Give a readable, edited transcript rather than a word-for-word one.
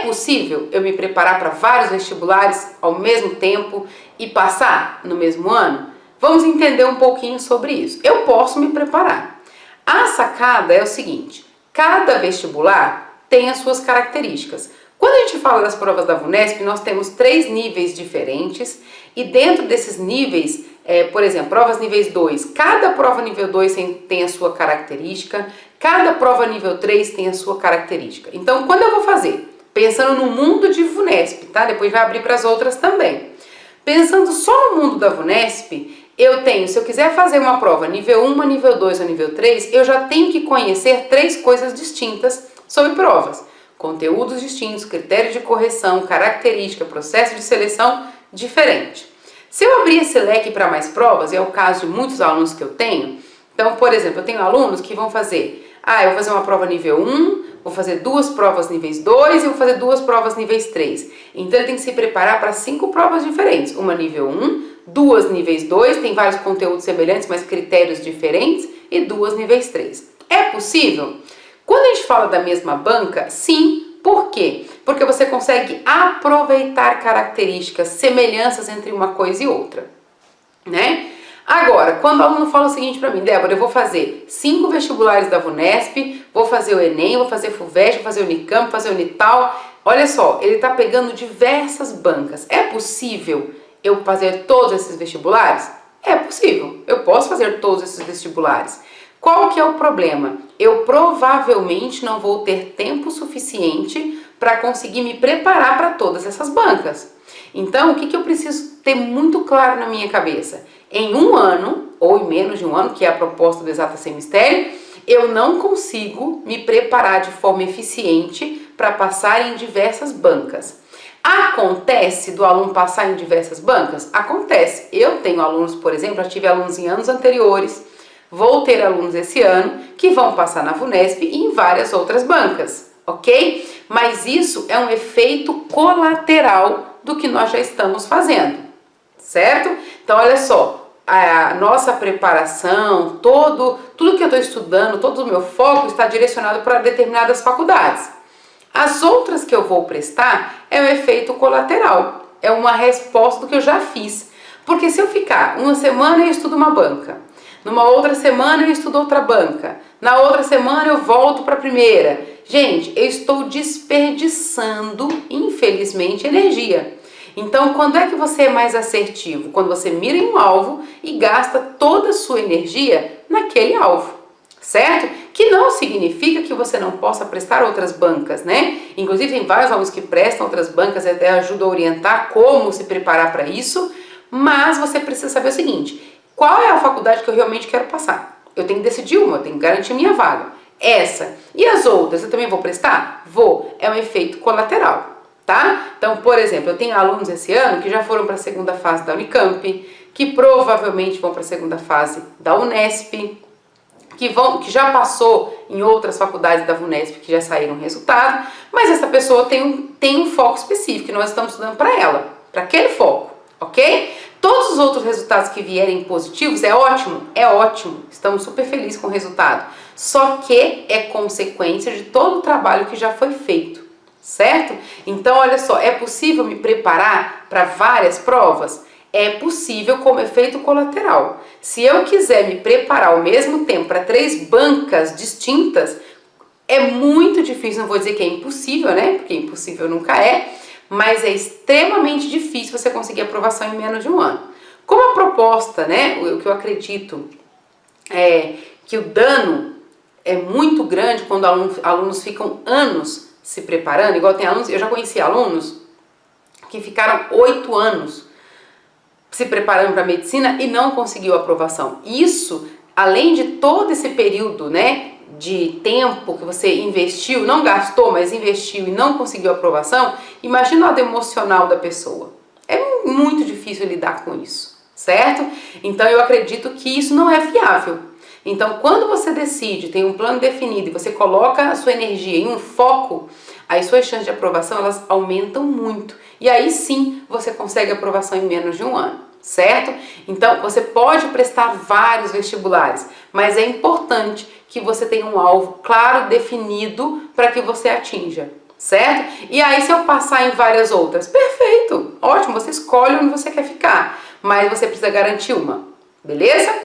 possível eu me preparar para vários vestibulares ao mesmo tempo e passar no mesmo ano? Vamos entender um pouquinho sobre isso. Eu posso me preparar. A sacada é o seguinte: cada vestibular tem as suas características. Quando a gente fala das provas da VUNESP, nós temos 3 níveis diferentes e dentro desses níveis, por exemplo, provas níveis 2, cada prova nível 2 tem a sua característica, cada prova nível 3 tem a sua característica. Então, quando eu vou fazer, pensando no mundo de VUNESP, tá? Depois vai abrir para as outras também. Pensando só no mundo da VUNESP, eu tenho, se eu quiser fazer uma prova nível 1, nível 2 ou nível 3, eu já tenho que conhecer 3 coisas distintas sobre provas. Conteúdos distintos, critério de correção, característica, processo de seleção diferente. Se eu abrir esse leque para mais provas, é o caso de muitos alunos que eu tenho, então, por exemplo, eu tenho alunos que vão fazer, eu vou fazer uma prova nível 1, vou fazer 2 provas níveis 2 e vou fazer 2 provas níveis 3. Então, ele tem que se preparar para 5 provas diferentes, uma nível 1, 2 níveis 2, tem vários conteúdos semelhantes, mas critérios diferentes, e 2 níveis 3. É possível? Quando a gente fala da mesma banca, sim. Por quê? Porque você consegue aproveitar características, semelhanças entre uma coisa e outra, né? Agora, quando o aluno fala o seguinte para mim: Débora, eu vou fazer 5 vestibulares da VUNESP, vou fazer o Enem, vou fazer FUVEST, vou fazer o Unicamp, vou fazer o Unital. Olha só, ele está pegando diversas bancas. É possível eu fazer todos esses vestibulares? É possível, eu posso fazer todos esses vestibulares. Qual que é o problema? Eu provavelmente não vou ter tempo suficiente para conseguir me preparar para todas essas bancas. Então, o que eu preciso ter muito claro na minha cabeça? Em um ano, ou em menos de um ano, que é a proposta do Exatas Sem Mistério, eu não consigo me preparar de forma eficiente para passar em diversas bancas. Acontece do aluno passar em diversas bancas? Acontece. Eu tenho alunos, por exemplo, já tive alunos em anos anteriores, vou ter alunos esse ano que vão passar na VUNESP e em várias outras bancas, ok? Mas isso é um efeito colateral do que nós já estamos fazendo, certo? Então, olha só, a nossa preparação, tudo que eu estou estudando, todo o meu foco está direcionado para determinadas faculdades. As outras que eu vou prestar é um efeito colateral, é uma resposta do que eu já fiz. Porque se eu ficar uma semana eu estudo uma banca, numa outra semana eu estudo outra banca, na outra semana eu volto para a primeira. Gente, eu estou desperdiçando, infelizmente, energia. Então, quando é que você é mais assertivo? Quando você mira em um alvo e gasta toda a sua energia naquele alvo, certo? Que não significa que você não possa prestar outras bancas, né? Inclusive, tem vários alunos que prestam outras bancas e até ajudam a orientar como se preparar para isso, mas você precisa saber o seguinte: qual é a faculdade que eu realmente quero passar? Eu tenho que decidir uma, eu tenho que garantir minha vaga. Essa. E as outras, eu também vou prestar? Vou. É um efeito colateral, tá? Então, por exemplo, eu tenho alunos esse ano que já foram para a segunda fase da Unicamp, que provavelmente vão para a segunda fase da Unesp, que já passou em outras faculdades da VUNESP que já saíram resultado, mas essa pessoa tem um foco específico e nós estamos estudando para ela, para aquele foco, ok? Todos os outros resultados que vierem positivos é ótimo, estamos super felizes com o resultado, só que é consequência de todo o trabalho que já foi feito, certo? Então, olha só, é possível me preparar para várias provas? É possível como efeito colateral. Se eu quiser me preparar ao mesmo tempo para 3 bancas distintas, é muito difícil, não vou dizer que é impossível, né? Porque impossível nunca é, mas é extremamente difícil você conseguir aprovação em menos de um ano. Como a proposta, né, o que eu acredito é que o dano é muito grande quando alunos ficam anos se preparando, igual tem alunos, eu já conheci alunos que ficaram 8 anos se preparando para a medicina e não conseguiu aprovação. Isso, além de todo esse período, né, de tempo que você investiu, não gastou, mas investiu e não conseguiu aprovação, imagina o lado emocional da pessoa. É muito difícil lidar com isso, certo? Então eu acredito que isso não é viável. Então, quando você decide, tem um plano definido e você coloca a sua energia em um foco, as suas chances de aprovação, elas aumentam muito. E aí sim, você consegue aprovação em menos de um ano, certo? Então, você pode prestar vários vestibulares, mas é importante que você tenha um alvo claro, definido, para que você atinja, certo? E aí se eu passar em várias outras, perfeito, ótimo, você escolhe onde você quer ficar, mas você precisa garantir uma, beleza?